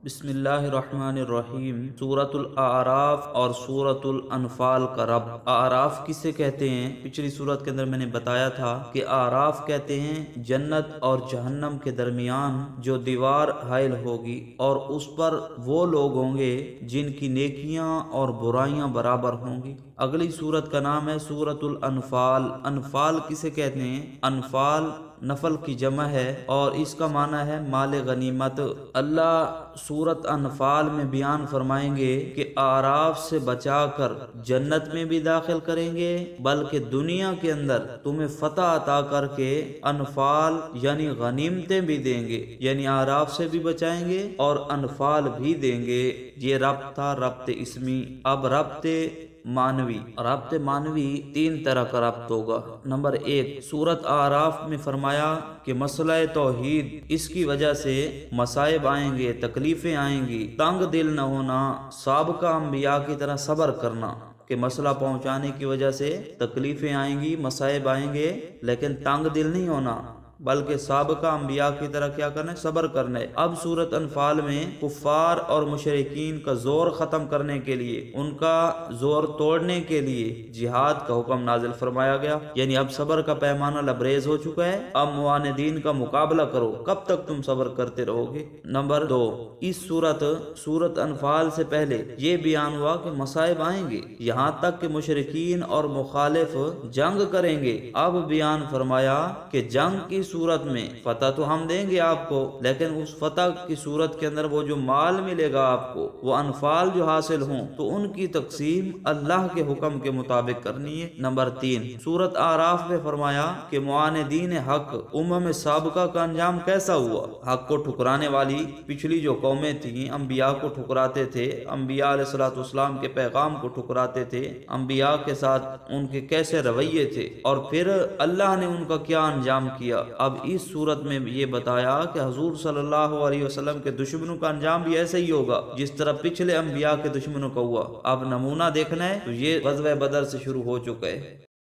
بسم اللہ الرحمن الرحیم۔ سورۃ الاعراف اور سورۃ الانفال کا رب۔ اعراف کسے کہتے ہیں؟ پچھلی سورت کے اندر میں نے بتایا تھا کہ اعراف کہتے ہیں جنت اور جہنم کے درمیان جو دیوار حائل ہوگی، اور اس پر وہ لوگ ہوں گے جن کی نیکیاں اور برائیاں برابر ہوں گی۔ اگلی سورت کا نام ہے سورۃ الانفال۔ انفال کسے کہتے ہیں؟ انفال نفل کی جمع ہے اور اس کا معنی ہے مال غنیمت۔ اللہ سورت انفال میں بیان فرمائیں گے کہ اعراف سے بچا کر جنت میں بھی داخل کریں گے، بلکہ دنیا کے اندر تمہیں فتح عطا کر کے انفال یعنی غنیمتیں بھی دیں گے، یعنی اعراف سے بھی بچائیں گے اور انفال بھی دیں گے۔ یہ ربط تھا ربط اسمی۔ اب ربط معنوی۔ ربط معنوی تین طرح کا ربط ہوگا۔ نمبر ایک، سورت اعراف میں فرمایا کہ مسئلہ توحید، اس کی وجہ سے مصائب آئیں گے، تکلیفیں آئیں گی، تنگ دل نہ ہونا، سابقہ انبیاء کی طرح صبر کرنا کہ مسئلہ پہنچانے کی وجہ سے تکلیفیں آئیں گی، مصائب آئیں گے، لیکن تنگ دل نہیں ہونا، بلکہ سابقہ انبیاء کی طرح کیا کرنا ہے؟ صبر کرنا ہے۔ اب سورت انفال میں کفار اور مشرکین کا زور ختم کرنے کے لیے، ان کا زور توڑنے کے لیے جہاد کا حکم نازل فرمایا گیا، یعنی اب صبر کا پیمانہ لبریز ہو چکا ہے، اب معاندین کا مقابلہ کرو، کب تک تم صبر کرتے رہو گے؟ نمبر دو، اس سورت انفال سے پہلے یہ بیان ہوا کہ مصائب آئیں گے، یہاں تک کہ مشرکین اور مخالف جنگ کریں گے۔ اب بیان فرمایا کہ جنگ کی صورت میں فتح تو ہم دیں گے آپ کو، لیکن اس فتح کی صورت کے اندر وہ جو مال ملے گا آپ کو، وہ انفال جو حاصل ہوں تو ان کی تقسیم اللہ کے حکم کے مطابق کرنی ہے۔ نمبر تین، سورت اعراف میں فرمایا کہ معاندین حق امم سابقہ کا انجام کیسا ہوا۔ حق کو ٹھکرانے والی پچھلی جو قومیں تھیں، انبیاء کو ٹھکراتے تھے، انبیاء علیہ الصلوۃ والسلام کے پیغام کو ٹھکراتے تھے، انبیاء کے ساتھ ان کے کیسے رویے تھے، اور پھر اللہ نے ان کا کیا انجام کیا۔ اب اس صورت میں یہ بتایا کہ حضور صلی اللہ علیہ وسلم کے دشمنوں کا انجام بھی ایسا ہی ہوگا جس طرح پچھلے انبیاء کے دشمنوں کا ہوا۔ اب نمونہ دیکھنا ہے تو یہ غزوہ بدر سے شروع ہو چکا ہے۔